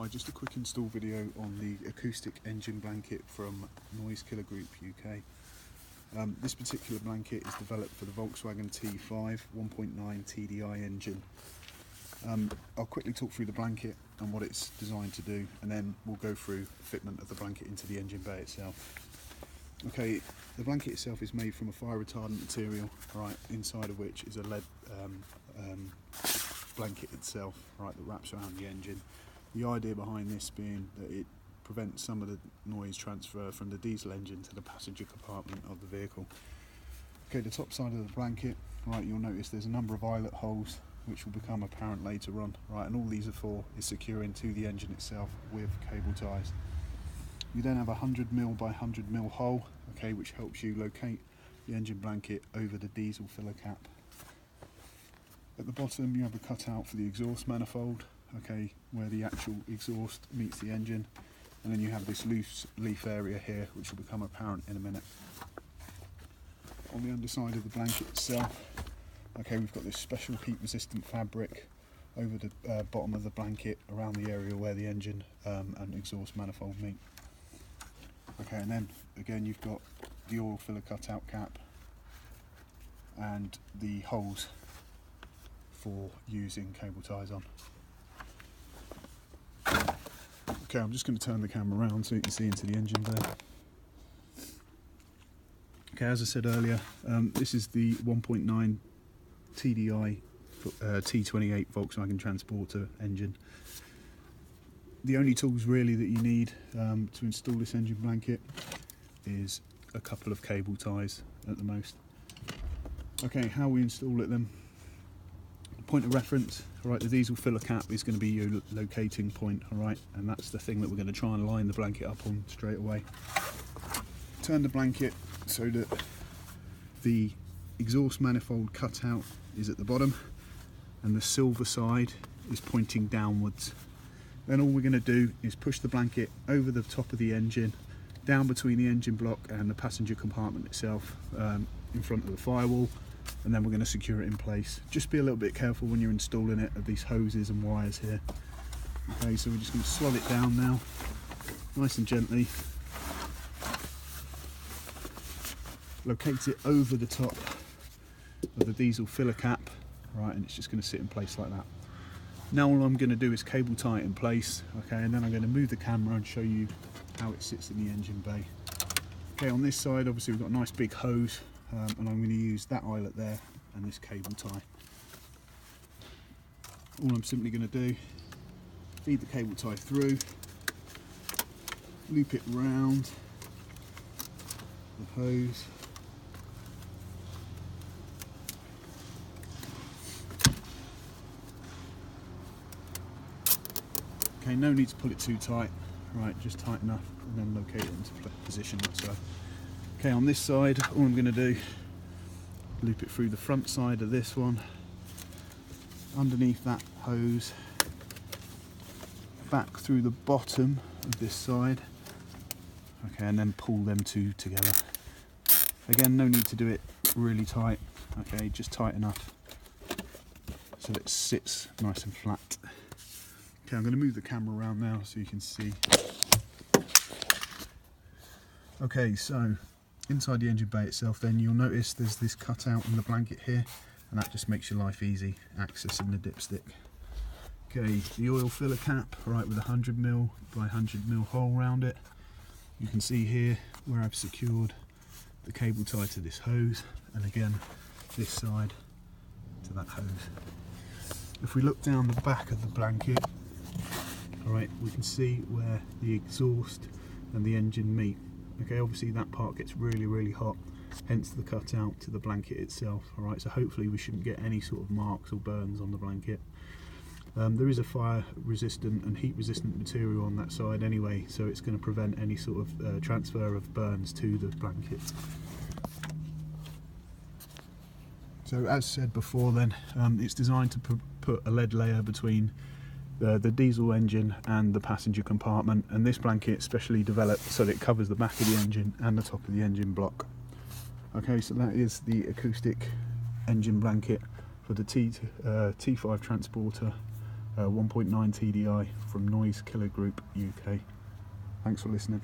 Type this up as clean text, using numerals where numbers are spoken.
Hi, just a quick install video on the acoustic engine blanket from NoiseKiller Group UK. This particular blanket is developed for the Volkswagen T5 1.9 TDI engine. I'll quickly talk through the blanket and what it's designed to do, and then we'll go through fitment of the blanket into the engine bay itself. Okay, the blanket itself is made from a fire retardant material, right, inside of which is a lead blanket itself, right, that wraps around the engine. The idea behind this being that it prevents some of the noise transfer from the diesel engine to the passenger compartment of the vehicle. Okay, the top side of the blanket, right, you'll notice there's a number of eyelet holes which will become apparent later on, right, and all these are for is securing to the engine itself with cable ties. You then have a 100mm by 100mm hole, okay, which helps you locate the engine blanket over the diesel filler cap. At the bottom you have a cutout for the exhaust manifold, okay, where the actual exhaust meets the engine, and then you have this loose leaf area here which will become apparent in a minute. On the underside of the blanket itself, okay, we've got this special heat resistant fabric over the bottom of the blanket around the area where the engine and exhaust manifold meet. Okay, and then again you've got the oil filler cutout cap and the holes for using cable ties on. Okay, I'm just going to turn the camera around so you can see into the engine bay. Okay, as I said earlier, this is the 1.9 TDI T28 Volkswagen Transporter engine. The only tools really that you need to install this engine blanket is a couple of cable ties at the most. Okay, how we install it then. Point of reference, right, the diesel filler cap is going to be your locating point, alright, and that's the thing that we're going to try and line the blanket up on straight away. Turn the blanket so that the exhaust manifold cutout is at the bottom and the silver side is pointing downwards. Then all we're going to do is push the blanket over the top of the engine, down between the engine block and the passenger compartment itself, in front of the firewall, and then we're going to secure it in place. Just be a little bit careful when you're installing it of these hoses and wires here. Okay, so we're just going to slot it down now, nice and gently. Locate it over the top of the diesel filler cap, right, and it's just going to sit in place like that. Now all I'm going to do is cable tie it in place, okay, and then I'm going to move the camera and show you how it sits in the engine bay. Okay, on this side obviously we've got a nice big hose, and I'm going to use that eyelet there and this cable tie. All I'm simply going to do, feed the cable tie through, loop it round the hose, okay, no need to pull it too tight, right, just tight enough, and then locate it into position like so. Okay, on this side, all I'm going to do, loop it through the front side of this one, underneath that hose, back through the bottom of this side, okay, and then pull them two together. Again, no need to do it really tight, okay, just tight enough so that it sits nice and flat. Okay, I'm going to move the camera around now so you can see. Okay, so inside the engine bay itself then you'll notice there's this cutout in the blanket here, and that just makes your life easy accessing the dipstick. Okay, the oil filler cap, right, with a 100mm by 100mm hole around it. You can see here where I've secured the cable tie to this hose, and again this side to that hose. If we look down the back of the blanket, alright, we can see where the exhaust and the engine meet. Okay, obviously that part gets really hot, hence the cutout to the blanket itself. Alright, so hopefully we shouldn't get any sort of marks or burns on the blanket. There is a fire resistant and heat resistant material on that side anyway, so it's going to prevent any sort of transfer of burns to the blanket. So as said before then, it's designed to put a lead layer between the diesel engine and the passenger compartment, and this blanket is specially developed so that it covers the back of the engine and the top of the engine block. Okay, so that is the acoustic engine blanket for the T5 Transporter 1.9 TDI from NoiseKiller Group UK. Thanks for listening.